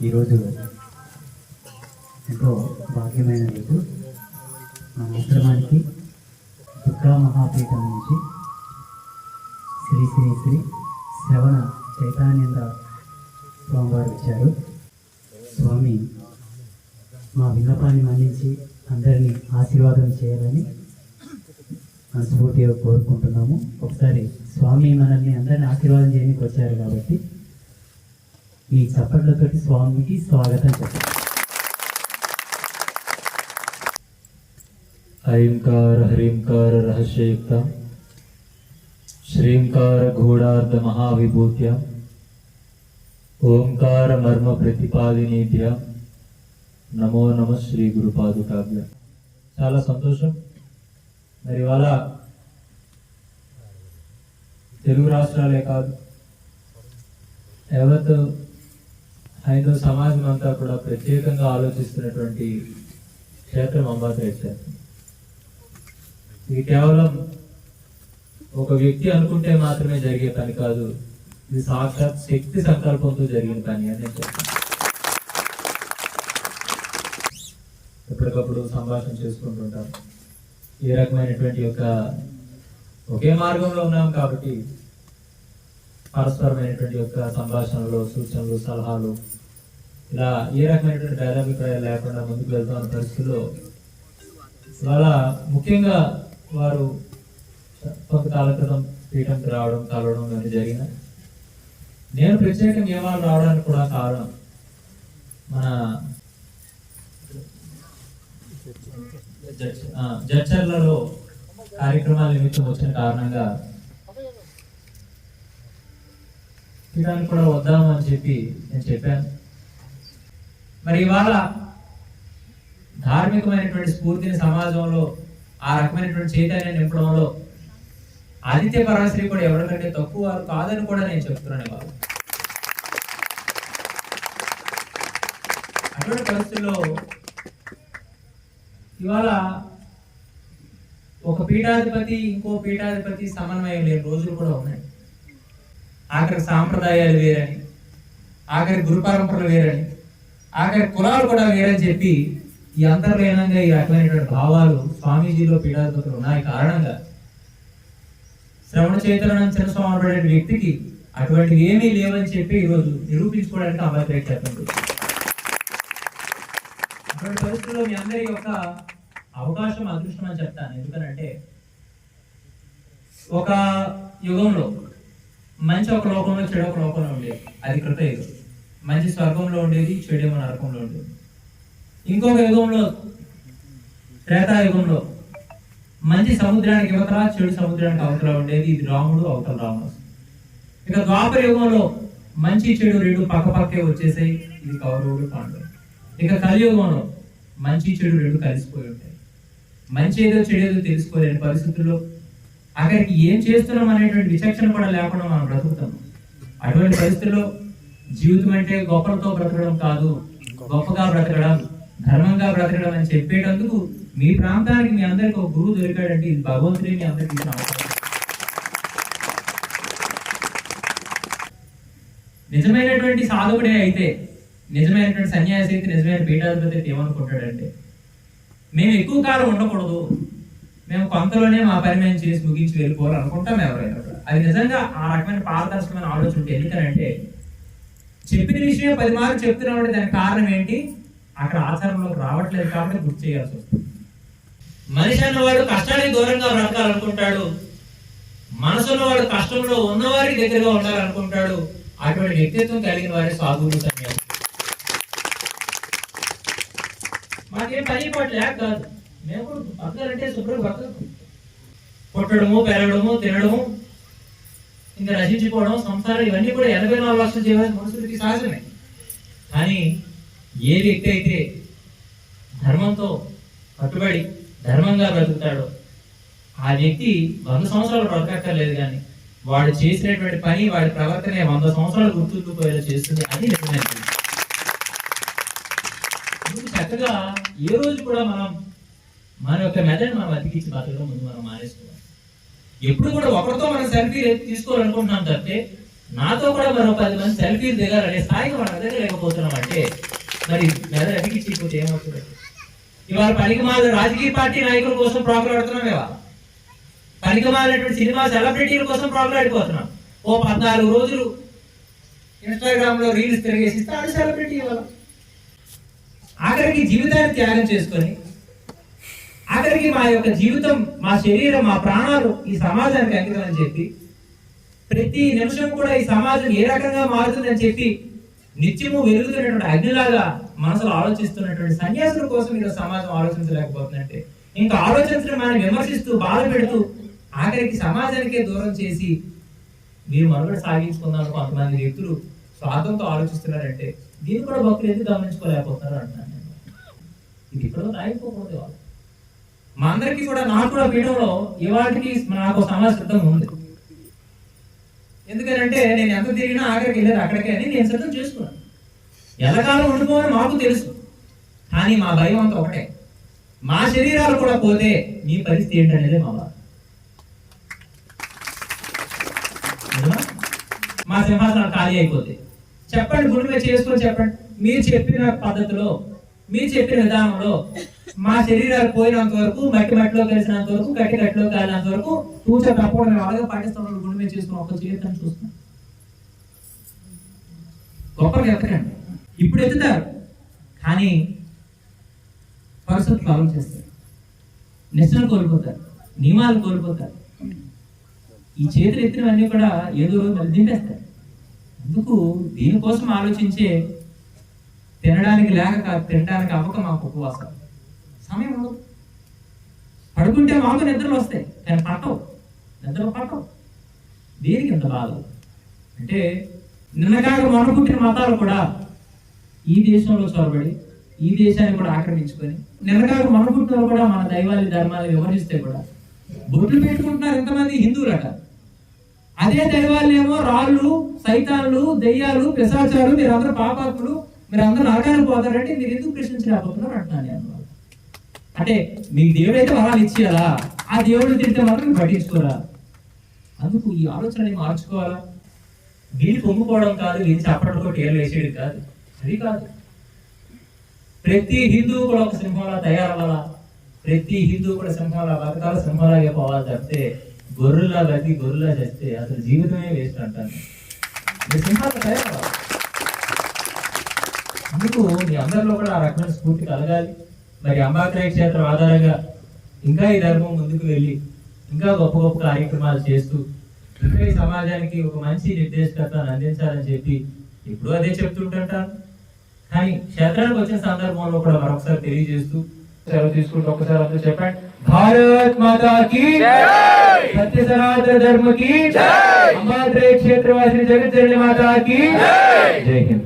ఈరోజు ఎంతో భాగ్యమైన రోజు. మన ఆశ్రమానికి దుర్గా మహాపీఠం నుంచి శ్రీ శ్రీ శ్రీ శ్రవణ చైతన్యేంద్ర స్వామివారు వచ్చారు. స్వామి మా విన్నపాన్ని మన్నించి అందరినీ ఆశీర్వాదం చేయాలని మనస్ఫూర్తిగా కోరుకుంటున్నాము. ఒకసారి స్వామి మనల్ని అందరినీ ఆశీర్వాదం చేయడానికి వచ్చారు కాబట్టి ఈ చప్పట్లతోటి స్వామికి స్వాగతం చెప్పండి. ఐంకార హ్రీంకార రహస్యయుక్త శ్రీంకార ఘోడార్ధ మహావిభూత్య ఓంకార మర్మ ప్రతిపాదినేభ్య నమో నమ శ్రీ గురుపాదుకాభ్య. చాలా సంతోషం. మరి ఇవాళ తెలుగు రాష్ట్రాలే కాదు, యావత్ హైందవ సమాజం అంతా కూడా ప్రత్యేకంగా ఆలోచిస్తున్నటువంటి క్షేత్రం అంబాదేవి క్షేత్రం. ఇది కేవలం ఒక వ్యక్తి అనుకుంటే మాత్రమే జరిగే పని కాదు, ఇది సాక్షాత్ శక్తి సంకల్పంతో జరిగిన పని అని నేను చెప్తాను. ఎప్పటికప్పుడు సంభాషణ చేసుకుంటుంటాం. ఏ రకమైనటువంటి ఒకే మార్గంలో ఉన్నాం కాబట్టి పరస్పరమైనటువంటి సంభాషణలు, సూచనలు, సలహాలు ఇలా ఏ రకమైనటువంటి భేదాభిప్రాయాలు లేకుండా ముందుకు వెళ్తున్న పరిస్థితుల్లో ఇవాళ ముఖ్యంగా వారు కొంతకాల క్రితం పీఠంకి రావడం, కలవడం ఇవన్నీ జరిగిన నేను ప్రత్యేక నియమాలు రావడానికి కూడా కారణం మన జడ్చర్లలో కార్యక్రమాల నిమిత్తం వచ్చిన కారణంగా పీఠానికి కూడా వద్దాము అని చెప్పి నేను చెప్పాను. మరి ఇవాళ ధార్మికమైనటువంటి స్ఫూర్తిని సమాజంలో ఆ రకమైనటువంటి చైతన్యాన్ని నింపడంలో ఆదిత్య పరాశ్రీ కూడా ఎవరికంటే తక్కువ వారు కాదని కూడా నేను చెప్తున్నాను. ఇవాళ అటువంటి పరిస్థితుల్లో ఇవాళ ఒక పీఠాధిపతి ఇంకో పీఠాధిపతి సమన్వయం లేని రోజులు కూడా ఉన్నాయి. ఆఖరి సాంప్రదాయాలు వేరని, ఆఖరి గురు పరంపరలు వేరని, ఆఖరి కులాలు కూడా వేరని చెప్పి ఈ అంతర్లీనంగా ఈ రకమైనటువంటి భావాలు స్వామీజీలో పీఠాధిపతులు ఉన్నాయి. కారణంగా శ్రవణ చైతన్య స్వామి పడే వ్యక్తికి అటువంటివి ఏమీ లేవని చెప్పి ఈరోజు నిరూపించుకోవడానికి అంబేద్కర్ చెప్పండి. అటువంటి పరిస్థితుల్లో మీ అందరి అవకాశం అదృష్టం అని చెప్తాను. ఎందుకనంటే ఒక యుగంలో మంచి ఒక లోకంలో, చెడు ఒక లోకంలో ఉండేది. అది కృతయుగం. మంచి స్వర్గంలో ఉండేది, చెడేమో నరకంలో ఉండేది. ఇంకొక యుగంలో, త్రేతాయుగంలో మంచి సముద్రానికి యువతల, చెడు సముద్రానికి అవతల ఉండేది. ఇది రాముడు, అవతల రాముడు. ఇక ద్వాపర యుగంలో మంచి చెడు రెండు పక్కపక్కే వచ్చేసాయి. ఇది కౌరవుడు, పాండవుడు. ఇక కలియుగంలో మంచి చెడు రెండు కలిసిపోయి ఉంటాయి. మంచి ఏదో చెడేదో తెలుసుకోలేని పరిస్థితుల్లో అక్కడికి ఏం చేస్తున్నాం అనేటువంటి విచక్షణ కూడా లేకుండా మనం బ్రతుకుతాం. అటువంటి పరిస్థితుల్లో జీవితం అంటే గొప్పలతో బ్రతకడం కాదు, గొప్పగా బ్రతకడం, ధర్మంగా బ్రతకడం అని చెప్పేటందుకు మీ ప్రాంతానికి మీ అందరికి ఒక గురువు దొరికాడంటే ఇది భగవంతుడే మీ అందరికి ఇచ్చిన అవకాశం. నిజమైనటువంటి సాధకుడే అయితే, నిజమైనటువంటి సన్యాసి అయితే, నిజమైన పీఠాధిపతి అయితే ఏమనుకుంటాడంటే మేము ఎక్కువ కాలం ఉండకూడదు, మేము కొంతలోనే మా పని మేము చేసి ముగించి వెళ్ళిపోవాలి అనుకుంటాం ఎవరైనా కూడా. అది నిజంగా ఆ రకమైన పారదర్శకమైన ఆలోచన ఉంటే. ఎందుకంటే చెప్పిన విషయం 10 మార్లు చెప్తున్నామంటే దానికి కారణం ఏంటి? అక్కడ ఆచరణలోకి రావట్లేదు కాబట్టి గుర్తు చేయాల్సి వస్తుంది. మనిషి అన్నవాడు కష్టానికి దూరంగా బ్రతకాలనుకుంటాడు, మనసులో వాడు కష్టంలో ఉన్నవారి దగ్గరగా ఉండాలనుకుంటాడు. అటువంటి వ్యక్తిత్వం కలిగిన వారి సాధువులు సన్యాసులు. మాకేం పని పాటు లేక కాదు, మేము బతకాలంటే శుభ్రంగా బతకదు. పుట్టడము, పెరగడము, తినడము, ఇంకా నశించిపోవడం, సంసారం, ఇవన్నీ కూడా 84 లక్షల జీవాలు మనుషులకి సహజమే. కానీ ఏ వ్యక్తి అయితే ధర్మంతో కట్టుబడి ధర్మంగా బ్రతుకుతాడో ఆ వ్యక్తి 100 సంవత్సరాలు బ్రతకక్కర్లేదు, కానీ వాడు చేసినటువంటి పని, వాడి ప్రవర్తన 100 సంవత్సరాలు గుర్తుండిపోయేలా చేస్తుంది. అది నిజమైన చక్కగా ఏ రోజు కూడా మనం మన యొక్క మెదడు మనం అతికించి బతకడం ముందు మనం మానేసుకోవాలి. ఎప్పుడు కూడా ఒకరితో మనం సెల్ఫీలు తీసుకోవాలనుకుంటున్నాం తప్పితే నాతో కూడా మరో 10 మంది సెల్ఫీలు దిగాలనే స్థాయికి మనం ఎదగలేకపోతున్నాం అంటే మరి మెదడు అతికించిపోతే ఏమవుతుంది? ఇవాళ పనికిమాల రాజకీయ పార్టీ నాయకుల కోసం ప్రోగ్రాడుతున్నాం, ఇవాళ పనికిమాలినటువంటి సినిమా సెలబ్రిటీల కోసం ప్రోగ్రాడిపోతున్నాం. ఓ 14 రోజులు ఇన్స్టాగ్రామ్ లో రీల్స్ తిరిగేసి తాడు సెలబ్రిటీ. ఇవాళ ఆఖరికి జీవితాన్ని త్యాగం చేసుకొని, ఆఖరికి మా యొక్క జీవితం, మా శరీరం, మా ప్రాణాలు ఈ సమాజానికి అంకితం అని చెప్పి, ప్రతి నిమిషం కూడా ఈ సమాజం ఏ రకంగా మారుతుందని చెప్పి నిత్యము వెలుగుతున్నటువంటి అగ్నిలాగా మనసులో ఆలోచిస్తున్నటువంటి సన్యాసుల కోసం ఈరోజు సమాజం ఆలోచించలేకపోతుందంటే, ఇంకా ఆలోచించడం మనం విమర్శిస్తూ బాధ పెడుతూ ఆఖరికి సమాజానికే దూరం చేసి మీరు మనుగడ సాగించుకున్నారు కొంతమంది వ్యక్తులు స్వార్థంతో ఆలోచిస్తున్నారంటే దీన్ని కూడా భక్తులు ఎందుకు గమనించుకోలేకపోతున్నారు అంటున్నాను నేను. ఇది ఇక్కడ రాయిపోకూడదు. వాళ్ళు మా అందరికీ కూడా, నాకు కూడా పీఠంలో ఇవాటికి నాకు సమాజ సిద్ధం ఉంది. ఎందుకంటే నేను ఎంత తిరిగినా ఆఖరికి వెళ్ళేది అక్కడికే అని నేను సిద్ధం చేసుకున్నాను. ఎల్లకాలం ఉండిపోవని మాకు తెలుసు, కానీ మా భయం అంతా ఒకటే, మా శరీరాలు కూడా పోతే మీ పరిస్థితి ఏంటనేది మా బాధ. మా సింహాసనాలు ఖాళీ అయిపోతే చెప్పండి, గుండె మీద చేసుకొని చెప్పండి. మీరు చెప్పిన పద్ధతిలో, మీరు చెప్పిన విధానంలో మా శరీరాలు పోయినంత వరకు, మట్టిలో కలిసినంత వరకు, కట్టిలో కాలినంత వరకు తూచ తప్పకుండా అలాగే పాటిస్తున్నారు. గుండె మీద చేసుకుని ఒక్క చేతిని చూస్తాం. గొప్పగా ఎత్తకండి, ఇప్పుడు ఎత్తుతారు, కానీ పరిస్థితులు ఆలోచిస్తారు, నిశ్చయం కోల్పోతారు, నియమాలు కోల్పోతారు. ఈ చేతులు ఎత్తినవన్నీ కూడా ఏదో రోజు మళ్ళీ దింపేస్తారు. అందుకు దీనికోసం ఆలోచించే, తినడానికి లేక తినడానికి అవ్వక మాకు ఉపవాసం సమయం ఉండదు. పడుకుంటే మాకు నిద్రలు వస్తాయి, కానీ పట్టవు, నిద్రలు పట్టవు. దేనికి ఎంత బాధ అంటే, నిన్నగాక మొన్న పుట్టిన మతాలు కూడా ఈ దేశంలో చొరబడి ఈ దేశాన్ని కూడా ఆక్రమించుకొని, నిన్నగాక మొన్న పుట్టిన కూడా మన దైవాలు ధర్మాలు వివరిస్తే కూడా బొట్లు పెట్టుకుంటున్నారు ఎంతమంది హిందువులట. అదే దైవాలు ఏమో రాళ్ళు, సైతాన్లు, దెయ్యాలు, పిశాచాలు, మీరందరూ పాపాత్ములు, మీరందరూ నరకానికి పోతారంటే మీరు ఎందుకు ప్రశ్నించలేకపోతున్నారు అంటున్నాను నేను. అంటే మీకు దేవుడు అయితే వరాలు ఇచ్చేయాలా, ఆ దేవుడు తిరిగితే మాత్రం మీరు పట్టించుకోరా. అందుకు ఈ ఆలోచనని మార్చుకోవాలా. వీళ్ళు పొంగుకోవడం కాదు, వీళ్ళు చప్పట్లో టేర్లు వేసేది కాదు, అది కాదు. ప్రతి హిందువు కూడా ఒక సింహంలా తయారవ్వాలా, ప్రతి హిందువు కూడా సింహంలా బతకాల, సింహంలాగే పోవాలి తప్పితే గొర్రెలా బతి గొర్రెలా చేస్తే అసలు జీవితమే వేస్ట్ అంటాను. మీరు సింహాలు తయారవ్వాలి. అందుకు మీ అందరిలో కూడా ఆ రకమైన స్ఫూర్తి కలగాలి. మరి అంబాక్రాయ క్షేత్రం ఆధారంగా ఇంకా ఈ ధర్మం ముందుకు వెళ్ళి ఇంకా గొప్ప గొప్ప కార్యక్రమాలు చేస్తూ ఇంకా ఈ సమాజానికి ఒక మంచి నిర్దేశకత్వాన్ని అందించాలని చెప్పి ఇప్పుడు అదే చెప్తుంటాను. కానీ క్షేత్రానికి వచ్చిన సందర్భంలో కూడా మరొకసారి తెలియజేస్తూ సెలవు తీసుకుంటూ ఒకసారి అందరూ చెప్పండి, భారత్ మాతా కీ జై, సత్య సనాతన ధర్మ కీ జై, అంబాక్రాయ క్షేత్రవాసిని జగజ్జనని మాతా కీ జై, జై హింద్.